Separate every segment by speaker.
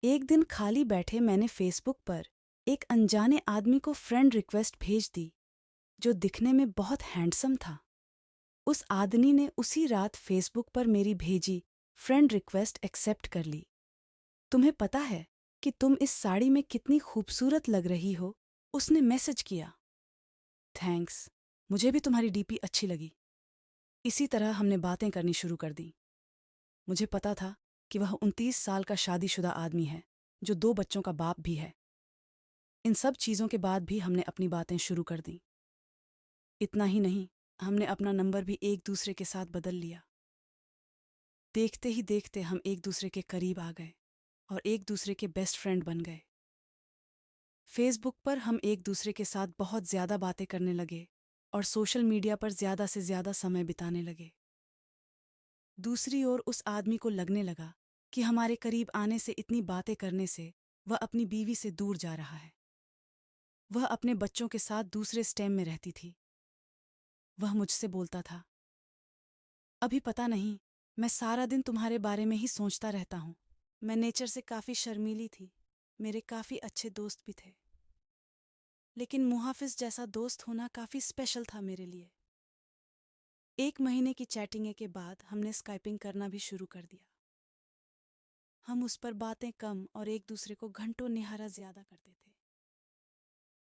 Speaker 1: एक दिन खाली बैठे मैंने फेसबुक पर एक अनजाने आदमी को फ्रेंड रिक्वेस्ट भेज दी जो दिखने में बहुत हैंडसम था। उस आदमी ने उसी रात फेसबुक पर मेरी भेजी फ्रेंड रिक्वेस्ट एक्सेप्ट कर ली। तुम्हें पता है कि तुम इस साड़ी में कितनी खूबसूरत लग रही हो, उसने मैसेज किया। थैंक्स, मुझे भी तुम्हारी डीपी अच्छी लगी। इसी तरह हमने बातें करनी शुरू कर दी। मुझे पता था कि वह 29 साल का शादीशुदा आदमी है जो 2 बच्चों का बाप भी है। इन सब चीज़ों के बाद भी हमने अपनी बातें शुरू कर दी। इतना ही नहीं, हमने अपना नंबर भी एक दूसरे के साथ बदल लिया। देखते ही देखते हम एक दूसरे के करीब आ गए और एक दूसरे के बेस्ट फ्रेंड बन गए। फेसबुक पर हम एक दूसरे के साथ बहुत ज़्यादा बातें करने लगे और सोशल मीडिया पर ज़्यादा से ज़्यादा समय बिताने लगे। दूसरी ओर उस आदमी को लगने लगा कि हमारे करीब आने से, इतनी बातें करने से वह अपनी बीवी से दूर जा रहा है। वह अपने बच्चों के साथ दूसरे स्टेम में रहती थी। वह मुझसे बोलता था, अभी पता नहीं, मैं सारा दिन तुम्हारे बारे में ही सोचता रहता हूँ। मैं नेचर से काफ़ी शर्मीली थी। मेरे काफ़ी अच्छे दोस्त भी थे, लेकिन मुहाफिज जैसा दोस्त होना काफ़ी स्पेशल था मेरे लिए। 1 महीने की चैटिंग के बाद हमने स्काइपिंग करना भी शुरू कर दिया। हम उस पर बातें कम और एक दूसरे को घंटों निहारा ज़्यादा करते थे।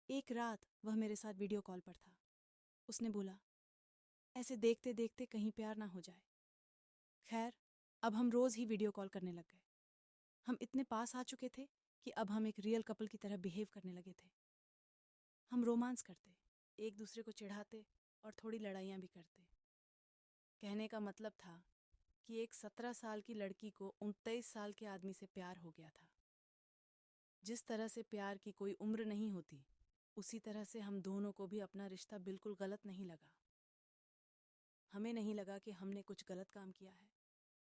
Speaker 1: एक रात वह मेरे साथ वीडियो कॉल पर था। उसने बोला, ऐसे देखते देखते कहीं प्यार ना हो जाए। खैर, अब हम रोज़ ही वीडियो कॉल करने लग गए। हम इतने पास आ चुके थे कि अब हम एक रियल कपल की तरह बिहेव करने लगे थे। हम रोमांस करते, एक दूसरे को चिढ़ाते और थोड़ी लड़ाइयाँ भी करते। कहने का मतलब था कि एक 17 साल की लड़की को 29 साल के आदमी से प्यार हो गया था। जिस तरह से प्यार की कोई उम्र नहीं होती, उसी तरह से हम दोनों को भी अपना रिश्ता बिल्कुल गलत नहीं लगा। हमें नहीं लगा कि हमने कुछ गलत काम किया है।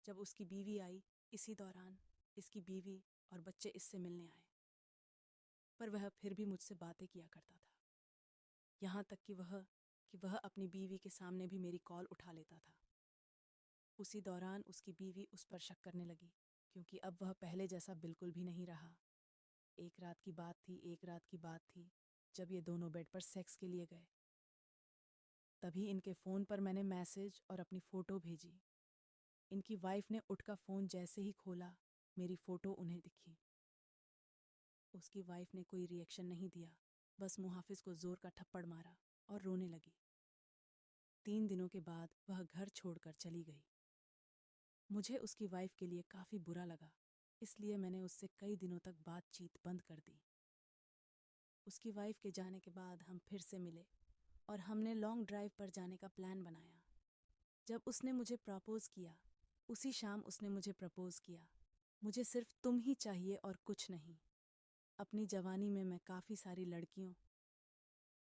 Speaker 1: जब उसकी बीवी आई, इसी दौरान इसकी बीवी और बच्चे इससे मिलने आए, पर वह फिर भी मुझसे बातें किया करता था। यहाँ तक कि वह अपनी बीवी के सामने भी मेरी कॉल उठा लेता था। उसी दौरान उसकी बीवी उस पर शक करने लगी, क्योंकि अब वह पहले जैसा बिल्कुल भी नहीं रहा। एक रात की बात थी जब ये दोनों बेड पर सेक्स के लिए गए। तभी इनके फ़ोन पर मैंने मैसेज और अपनी फ़ोटो भेजी। इनकी वाइफ ने उठकर फ़ोन जैसे ही खोला, मेरी फ़ोटो उन्हें दिखी। उसकी वाइफ ने कोई रिएक्शन नहीं दिया, बस मुहाफिज को ज़ोर का थप्पड़ मारा और रोने लगी। 3 दिनों के बाद वह घर छोड़कर चली गई। मुझे उसकी वाइफ के लिए काफ़ी बुरा लगा, इसलिए मैंने उससे कई दिनों तक बातचीत बंद कर दी। उसकी वाइफ के जाने के बाद हम फिर से मिले और हमने लॉन्ग ड्राइव पर जाने का प्लान बनाया। जब उसने मुझे प्रपोज़ किया, उसी शाम उसने मुझे प्रपोज़ किया। मुझे सिर्फ तुम ही चाहिए और कुछ नहीं। अपनी जवानी में मैं काफ़ी सारी लड़कियों